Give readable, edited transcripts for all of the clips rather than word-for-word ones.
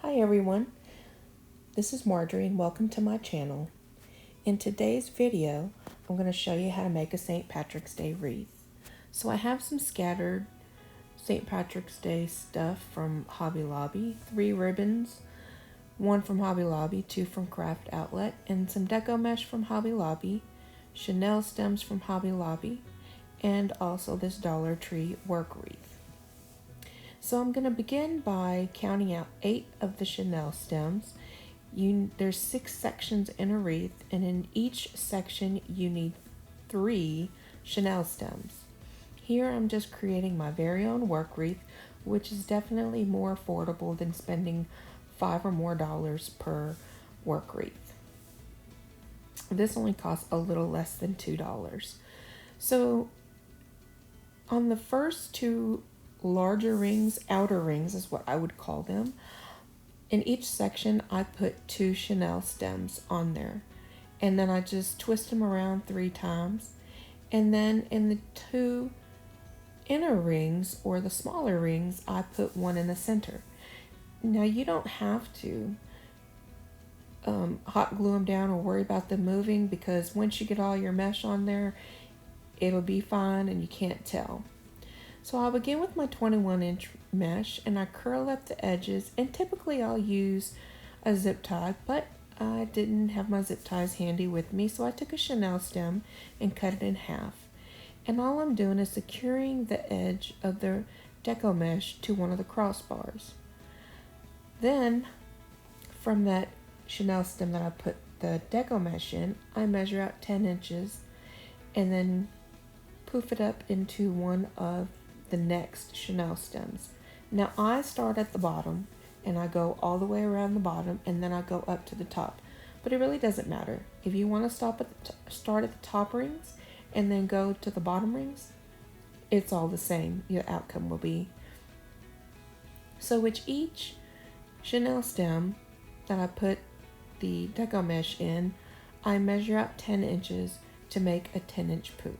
Hi everyone, this is Marjorie and welcome to my channel. In today's video, I'm going to show you how to make a St. Patrick's Day wreath. So I have some scattered St. Patrick's Day stuff from Hobby Lobby, 3 ribbons, 1 from Hobby Lobby, 2 from Craft Outlet, and some Deco mesh from Hobby Lobby, Chanel stems from Hobby Lobby, and also this Dollar Tree work wreath. So I'm going to begin by counting out 8 of the Chanel stems. There's 6 sections in a wreath, and in each section you need 3 Chanel stems. Here I'm just creating my very own work wreath, which is definitely more affordable than spending $5 or more per work wreath. This only costs a little less than $2. So on the first 2 larger rings, outer rings is what I would call them, in each section I put 2 Chanel stems on there, and then I just twist them around 3 times, and then in the 2 inner rings, or the smaller rings, I put 1 in the center. Now you don't have to hot glue them down or worry about them moving, because once you get all your mesh on there, it'll be fine and you can't tell. So I'll begin with my 21-inch mesh, and I curl up the edges, and typically I'll use a zip tie, but I didn't have my zip ties handy with me, so I took a Chanel stem and cut it in half. And all I'm doing is securing the edge of the Deco mesh to one of the crossbars. Then, from that Chanel stem that I put the Deco mesh in, I measure out 10 inches and then poof it up into one of the next Chanel stems. Now I start at the bottom and I go all the way around the bottom, and then I go up to the top, but it really doesn't matter. If you want to start at the top rings and then go to the bottom rings, it's all the same. Your outcome will be. So with each Chanel stem that I put the Deco mesh in, I measure out 10 inches to make a 10-inch poof.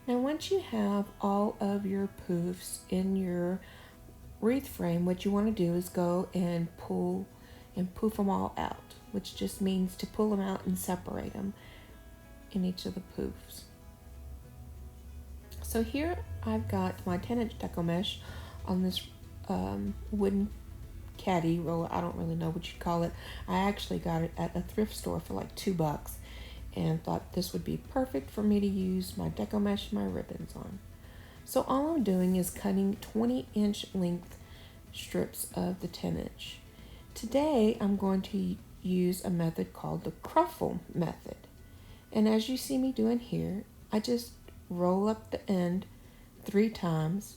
Now once you have all of your poofs in your wreath frame, what you want to do is go and pull and poof them all out, which just means to pull them out and separate them in each of the poofs. So here I've got my 10-inch Deco mesh on this wooden caddy roller. I don't really know what you call it. I actually got it at a thrift store for like $2 and thought this would be perfect for me to use my Deco mesh and my ribbons on. So all I'm doing is cutting 20-inch length strips of the 10-inch. Today I'm going to use a method called the cruffle method. And as you see me doing here, I just roll up the end 3 times.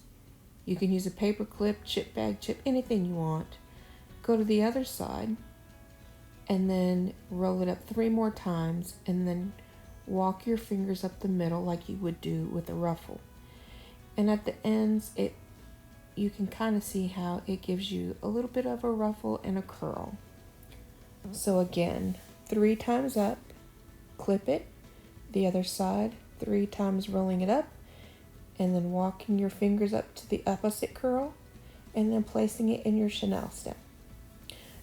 You can use a paper clip, chip bag, chip, anything you want. Go to the other side and then roll it up 3 more times, and then walk your fingers up the middle like you would do with a ruffle. And at the ends, you can kind of see how it gives you a little bit of a ruffle and a curl. So again, 3 times up, clip it, the other side, 3 times rolling it up, and then walking your fingers up to the opposite curl, and then placing it in your Chanel stem.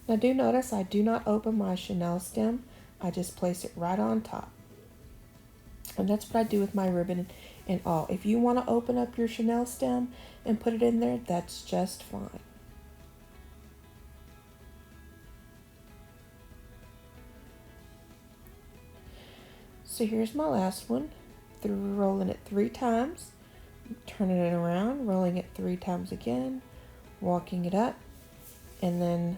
Now do notice I do not open my Chanel stem, I just place it right on top. And that's what I do with my ribbon and all. If you want to open up your Chanel stem and put it in there, that's just fine. So here's my last one. Rolling it 3 times, turning it around, rolling it 3 times again, walking it up, and then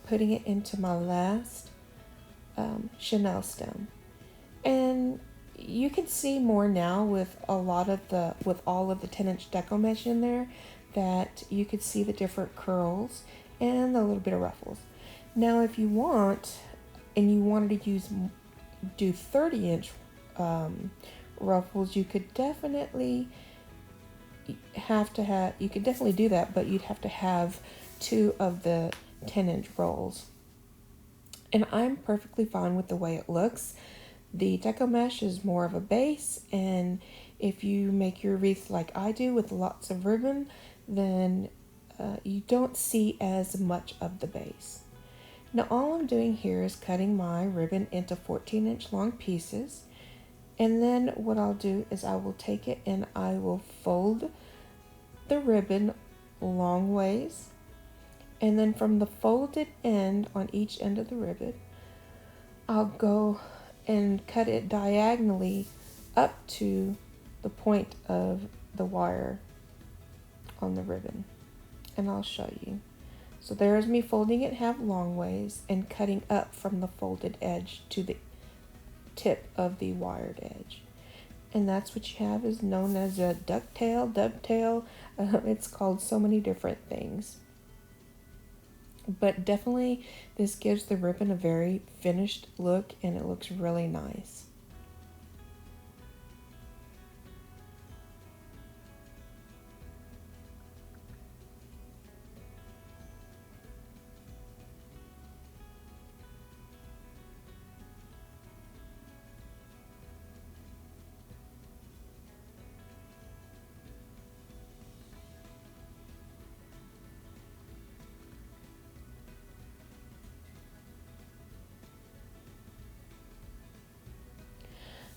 putting it into my last Chanel stem. And you can see more now with all of the 10-inch Deco mesh in there, that you could see the different curls and a little bit of ruffles. Now, if you want, and you wanted to do 30-inch ruffles, you could definitely you could definitely do that, but you'd have to have two of the 10-inch rolls. And I'm perfectly fine with the way it looks. The Deco mesh is more of a base, and if you make your wreath like I do with lots of ribbon, then you don't see as much of the base. Now all I'm doing here is cutting my ribbon into 14-inch long pieces, and then what I'll do is I will take it and I will fold the ribbon long ways, and then from the folded end on each end of the ribbon, I'll go and cut it diagonally up to the point of the wire on the ribbon, and I'll show you. So there's me folding it half long ways and cutting up from the folded edge to the tip of the wired edge. And that's what you have, is known as a ducktail, dovetail. It's called so many different things. But definitely this gives the ribbon a very finished look, and it looks really nice.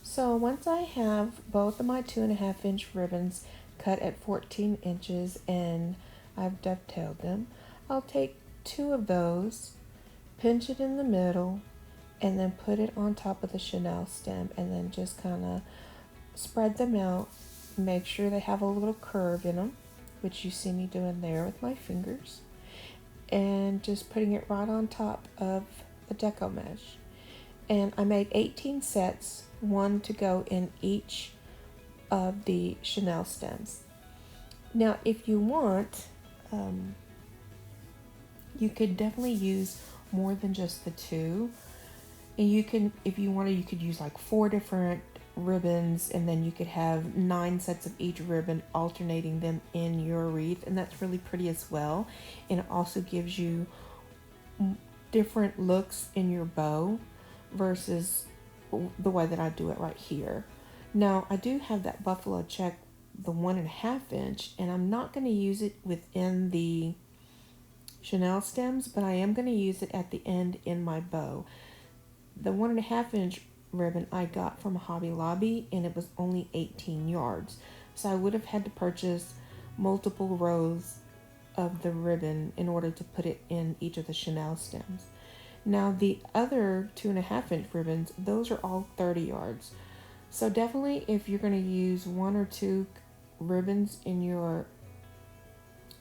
So once I have both of my 2.5-inch ribbons cut at 14 inches and I've dovetailed them, I'll take two of those, pinch it in the middle, and then put it on top of the chenille stem, and then just kind of spread them out. Make sure they have a little curve in them, which you see me doing there with my fingers, and just putting it right on top of the Deco mesh. And I made 18 sets, one to go in each of the chenille stems. Now, if you want, you could definitely use more than just the two. And you can, if you wanted, you could use like 4 different ribbons, and then you could have 9 sets of each ribbon, alternating them in your wreath, and that's really pretty as well. And it also gives you different looks in your bow versus the way that I do it right here. Now I do have that buffalo check, the 1.5 inch, and I'm not going to use it within the chenille stems, but I am going to use it at the end in my bow. The 1.5 inch ribbon I got from Hobby Lobby, and it was only 18 yards, so I would have had to purchase multiple rows of the ribbon in order to put it in each of the chenille stems. Now the other 2.5 inch ribbons, those are all 30 yards. So definitely, if you're going to use 1 or 2 ribbons in your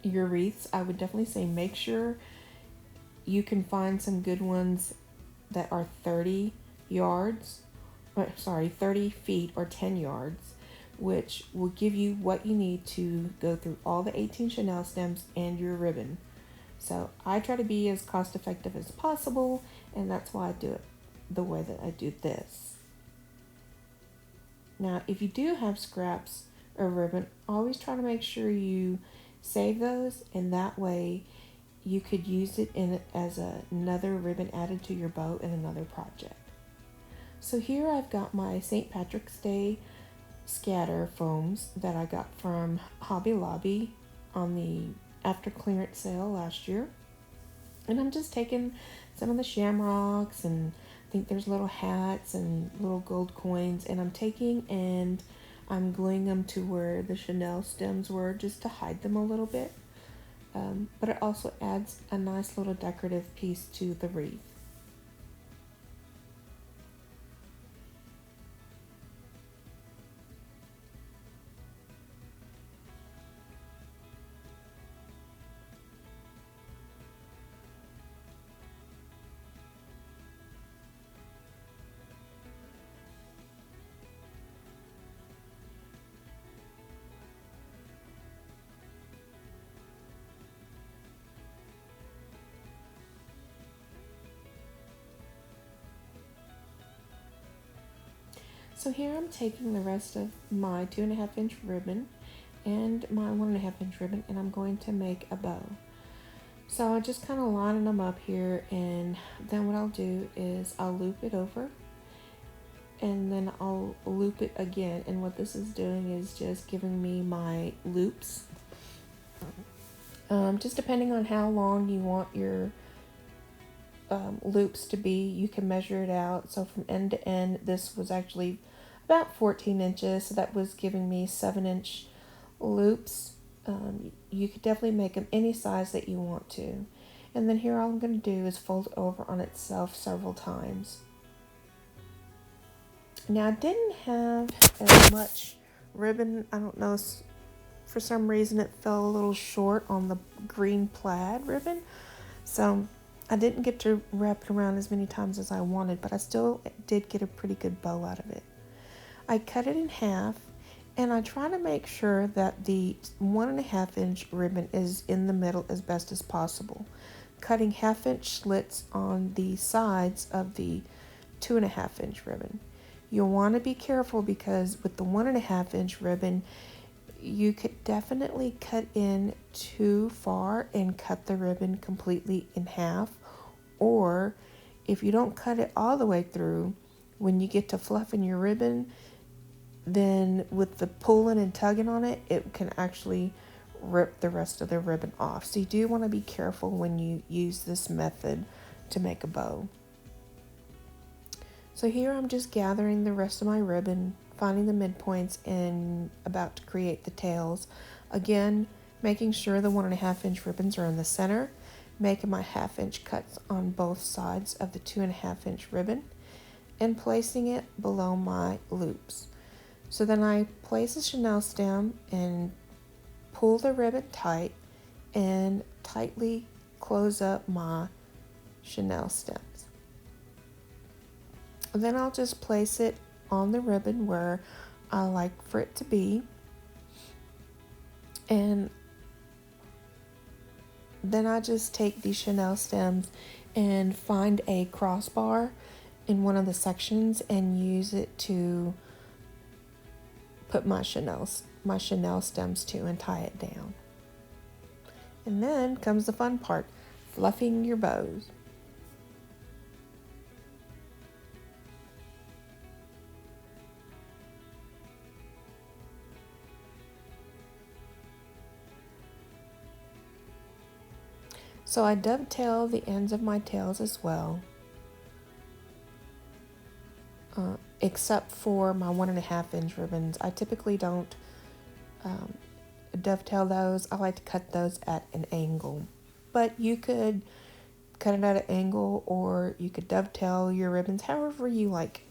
wreaths, I would definitely say make sure you can find some good ones that are 30 yards, 30 feet or 10 yards, which will give you what you need to go through all the 18 chenille stems and your ribbon. So I try to be as cost effective as possible, and that's why I do it the way that I do this. Now, if you do have scraps of ribbon, always try to make sure you save those, and that way you could use it as another ribbon added to your bow in another project. So here I've got my St. Patrick's Day scatter foams that I got from Hobby Lobby on the after clearance sale last year. And I'm just taking some of the shamrocks, and I think there's little hats and little gold coins, and I'm taking and I'm gluing them to where the chenille stems were, just to hide them a little bit. But it also adds a nice little decorative piece to the wreath. So here I'm taking the rest of my 2.5 inch ribbon and my 1.5 inch ribbon, and I'm going to make a bow. So I'm just kind of lining them up here, and then what I'll do is I'll loop it over, and then I'll loop it again. And what this is doing is just giving me my loops. Just depending on how long you want your loops to be, you can measure it out. So from end to end, this was actually about 14 inches, so that was giving me 7-inch loops. You could definitely make them any size that you want to. And then here all I'm going to do is fold it over on itself several times. Now I didn't have as much ribbon. I don't know, for some reason it fell a little short on the green plaid ribbon. So I didn't get to wrap it around as many times as I wanted, but I still did get a pretty good bow out of it. I cut it in half, and I try to make sure that the 1.5 inch ribbon is in the middle as best as possible, cutting 1/2 inch slits on the sides of the 2.5 inch ribbon. You'll want to be careful because with the 1.5 inch ribbon, you could definitely cut in too far and cut the ribbon completely in half. Or if you don't cut it all the way through, when you get to fluffing your ribbon, then with the pulling and tugging on it, it can actually rip the rest of the ribbon off. So you do want to be careful when you use this method to make a bow. So here I'm just gathering the rest of my ribbon, finding the midpoints, and about to create the tails. Again, making sure the 1.5 inch ribbons are in the center, making my 1/2 inch cuts on both sides of the 2.5 inch ribbon, and placing it below my loops. So then I place a chenille stem and pull the ribbon tight and tightly close up my chenille stems. And then I'll just place it on the ribbon where I like for it to be. And then I just take these chenille stems and find a crossbar in one of the sections and use it to put my chenille stems to and tie it down. And then comes the fun part, fluffing your bows. So I dovetail the ends of my tails as well, except for my 1.5 inch ribbons. I typically don't dovetail those. I like to cut those at an angle, but you could cut it at an angle, or you could dovetail your ribbons however you like.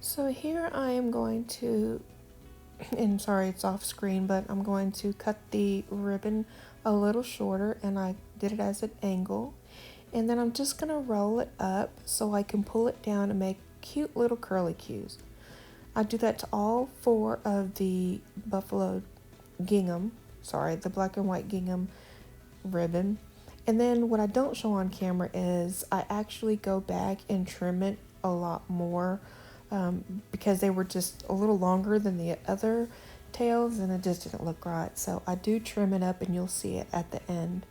So here I am going to, and sorry it's off screen, but I'm going to cut the ribbon a little shorter, and I did it as an angle. And then I'm just going to roll it up so I can pull it down and make cute little curly cues. I do that to all 4 of the buffalo gingham, the black and white gingham ribbon. And then what I don't show on camera is I actually go back and trim it a lot more, because they were just a little longer than the other tails and it just didn't look right. So I do trim it up, and you'll see it at the end.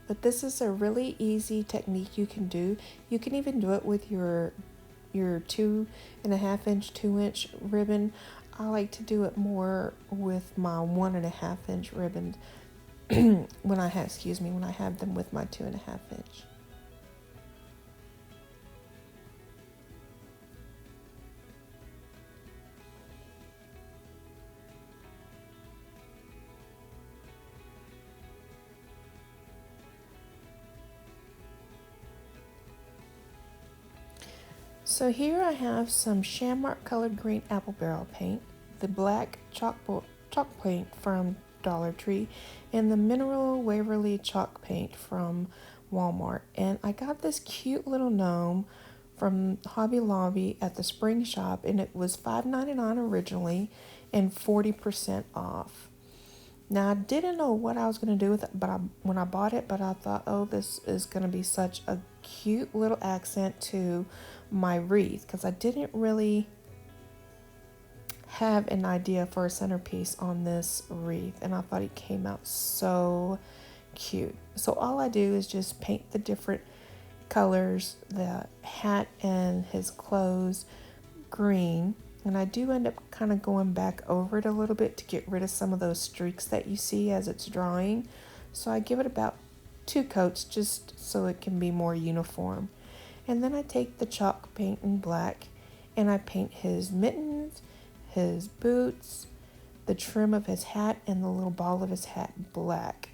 But this is a really easy technique you can do. You can even do it with your 2.5 inch, 2 inch ribbon. I like to do it more with my 1.5 inch ribbon when I have them with my 2.5 inch. So here I have some Shamrock colored green apple barrel paint, the black chalk paint from Dollar Tree, and the mineral Waverly chalk paint from Walmart. And I got this cute little gnome from Hobby Lobby at the spring shop, and it was $5.99 originally and 40% off. Now I didn't know what I was going to do with it, when I bought it, but I thought, oh, this is going to be such a cute little accent to my wreath, because I didn't really have an idea for a centerpiece on this wreath, and I thought it came out so cute. So all I do is just paint the different colors, the hat and his clothes green. And I do end up kind of going back over it a little bit to get rid of some of those streaks that you see as it's drying. So I give it about 2 coats just so it can be more uniform. And then I take the chalk paint in black and I paint his mittens, his boots, the trim of his hat, and the little ball of his hat black.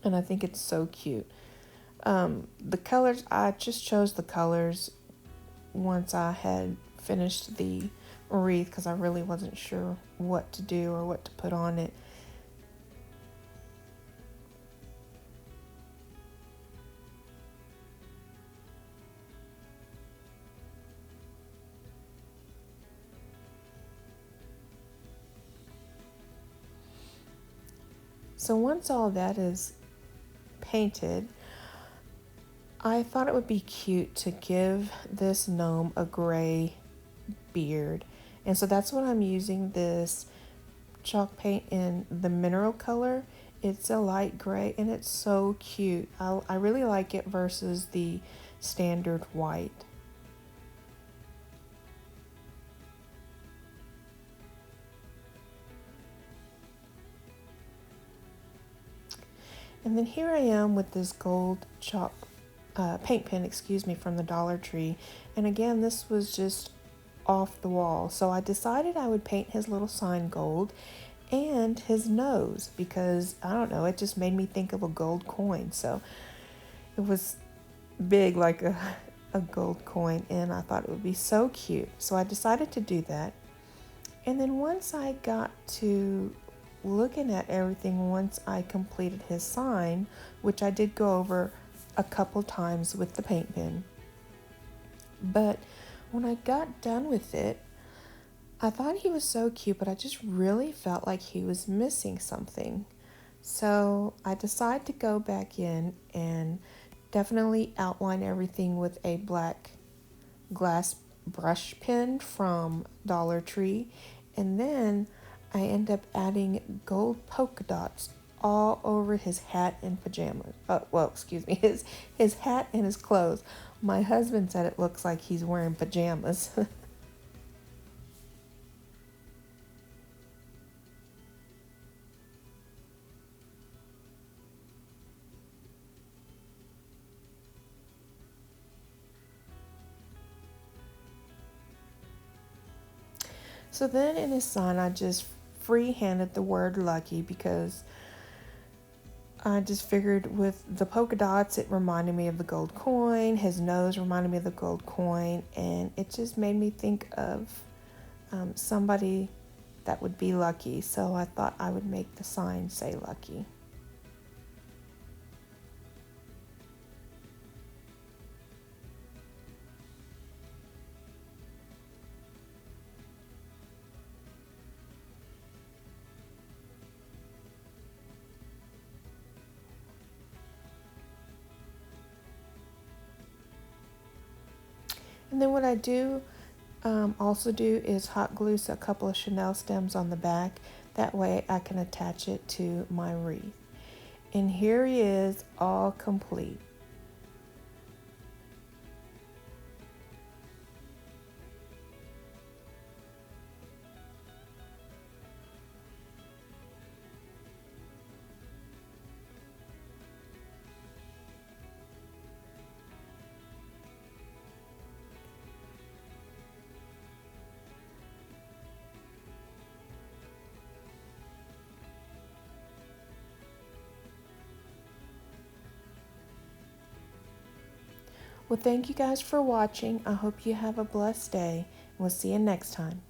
And I think it's so cute. The colors, I just chose the colors once I had finished the wreath because I really wasn't sure what to do or what to put on it. So once all that is painted, I thought it would be cute to give this gnome a gray beard. And so that's what I'm using this chalk paint in the mineral color. It's a light gray and it's so cute. I really like it versus the standard white. And then here I am with this gold chalk paint pen, from the Dollar Tree. And again, this was just off the wall. So I decided I would paint his little sign gold and his nose because, I don't know, it just made me think of a gold coin. So it was big like a gold coin, and I thought it would be so cute. So I decided to do that. And then once I got to looking at everything, once I completed his sign, which I did go over a couple times with the paint pen, but when I got done with it, I thought he was so cute, but I just really felt like he was missing something. So I decided to go back in and definitely outline everything with a black glass brush pen from Dollar Tree. And then I end up adding gold polka dots all over his hat and pajamas. His hat and his clothes. My husband said it looks like he's wearing pajamas. So then in his sign, I just free-handed the word lucky because I just figured with the polka dots, it reminded me of the gold coin. His nose reminded me of the gold coin. And it just made me think of somebody that would be lucky. So I thought I would make the sign say lucky. And then what I do also do is hot glue a couple of Chanel stems on the back. That way I can attach it to my wreath. And here he is, all complete. Well, thank you guys for watching. I hope you have a blessed day. We'll see you next time.